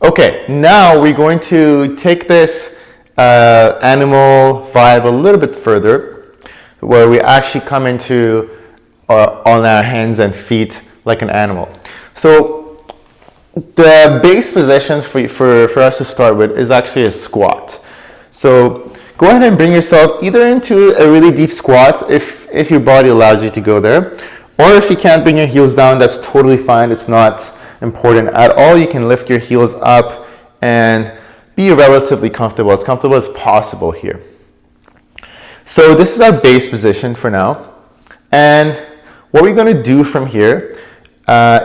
Okay, now we're going to take this animal vibe a little bit further, where we actually come into on our hands and feet like an animal. So the base position for us to start with is actually a squat. So go ahead and bring yourself either into a really deep squat if your body allows you to go there, or if you can't bring your heels down, that's totally fine. It's not important at all. You can lift your heels up and be relatively comfortable, as comfortable as possible here. So this is our base position for now. And what we're going to do from here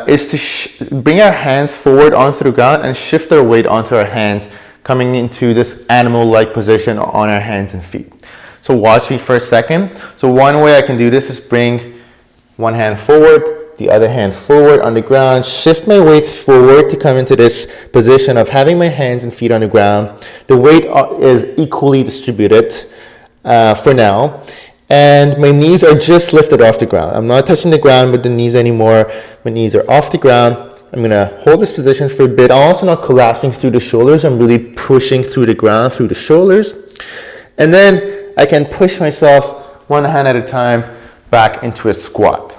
is to bring our hands forward onto the ground and shift our weight onto our hands, coming into this animal-like position on our hands and feet. So watch me for a second. So one way I can do this is bring one hand forward, the other hand forward on the ground, shift my weight forward to come into this position of having my hands and feet on the ground. The weight is equally distributed for now, and my knees are just lifted off the ground. I'm not touching the ground with the knees anymore. My knees are off the ground. I'm gonna hold this position for a bit. I'm also not collapsing through the shoulders. I'm really pushing through the ground, through the shoulders. And then I can push myself one hand at a time back into a squat.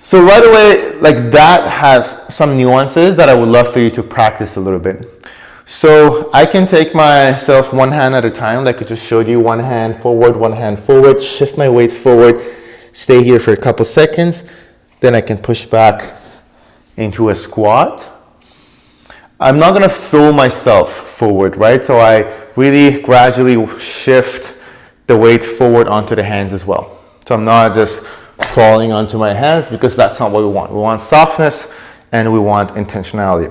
So right away, like that has some nuances that I would love for you to practice a little bit. So I can take myself one hand at a time, like I just showed you, one hand forward, shift my weight forward, stay here for a couple seconds, then I can push back into a squat. I'm not gonna throw myself forward, right? So I really gradually shift the weight forward onto the hands as well. So I'm not just falling onto my hands, because that's not what we want. We want softness and we want intentionality.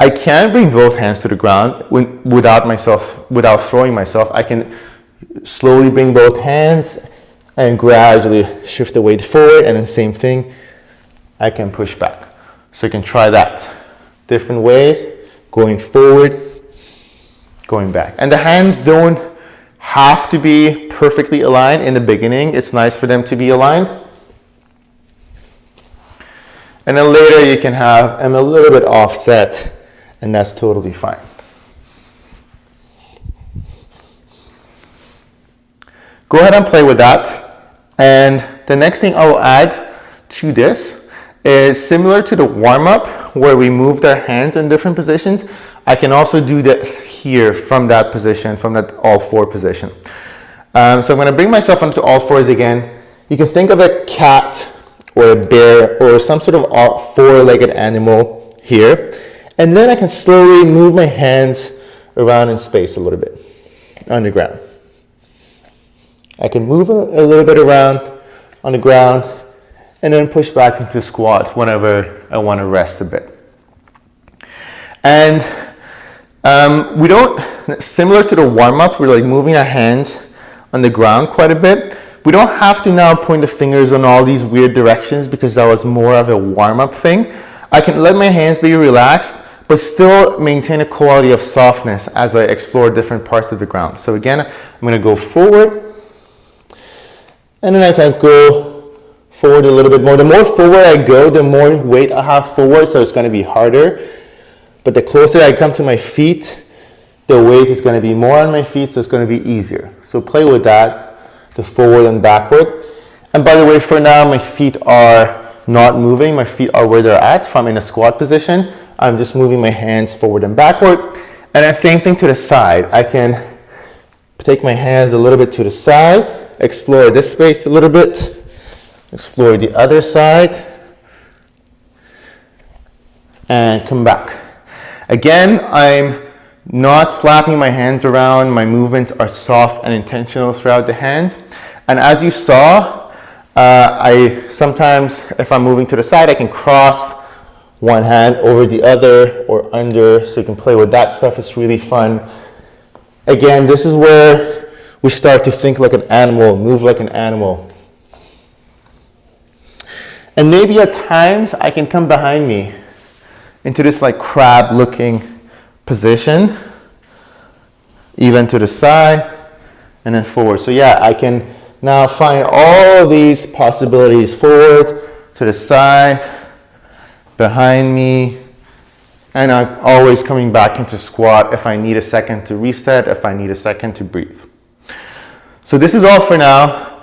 I can bring both hands to the ground without throwing myself. I can slowly bring both hands and gradually shift the weight forward, and the same thing, I can push back. So you can try that. Different ways, going forward, going back. And the hands don't have to be perfectly aligned in the beginning. It's nice for them to be aligned. And then later you can have them a little bit offset, and that's totally fine. Go ahead and play with that. And the next thing I will add to this is similar to the warm-up where we moved our hands in different positions. I can also do this here from that position, from that all four position. So I'm going to bring myself onto all fours again. You can think of a cat or a bear or some sort of four-legged animal here. And then I can slowly move my hands around in space a little bit on the ground. I can move a little bit around on the ground and then push back into squat whenever I want to rest a bit. And we don't, similar to the warm-up, we're like moving our hands on the ground quite a bit. We don't have to now point the fingers on all these weird directions, because that was more of a warm-up thing. I can let my hands be relaxed, but still maintain a quality of softness as I explore different parts of the ground. So again, I'm going to go forward, and then I can go forward a little bit more. The more forward I go, the more weight I have forward, so it's going to be harder. But the closer I come to my feet, the weight is going to be more on my feet, so it's going to be easier. So play with that, the forward and backward. And by the way, for now, my feet are not moving. My feet are where they're at. If I'm in a squat position, I'm just moving my hands forward and backward. And then same thing to the side. I can take my hands a little bit to the side, explore this space a little bit, explore the other side, and come back. Again, I'm not slapping my hands around. My movements are soft and intentional throughout the hands. And as you saw, I sometimes, if I'm moving to the side, I can cross one hand over the other or under, so you can play with that stuff. It's really fun. Again, this is where we start to think like an animal, move like an animal. And maybe at times I can come behind me into this like crab looking position, even to the side and then forward. So yeah, I can now find all these possibilities: forward, to the side, behind me, And I'm always coming back into squat if I need a second to reset, if I need a second to breathe. So this is all for now.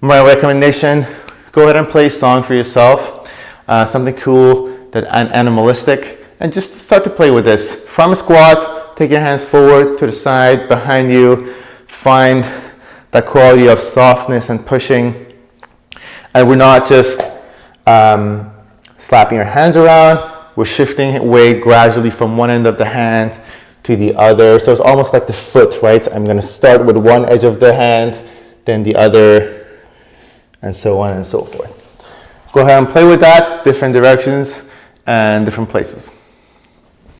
My recommendation, go ahead and play a song for yourself, something cool and animalistic, and just start to play with this. From a squat, take your hands forward, to the side, behind you. Find that quality of softness and pushing. And we're not just slapping your hands around, we're shifting weight gradually from one end of the hand to the other. So it's almost like the foot, right? I'm gonna start with one edge of the hand, then the other, and so on and so forth. Go ahead and play with that, different directions and different places.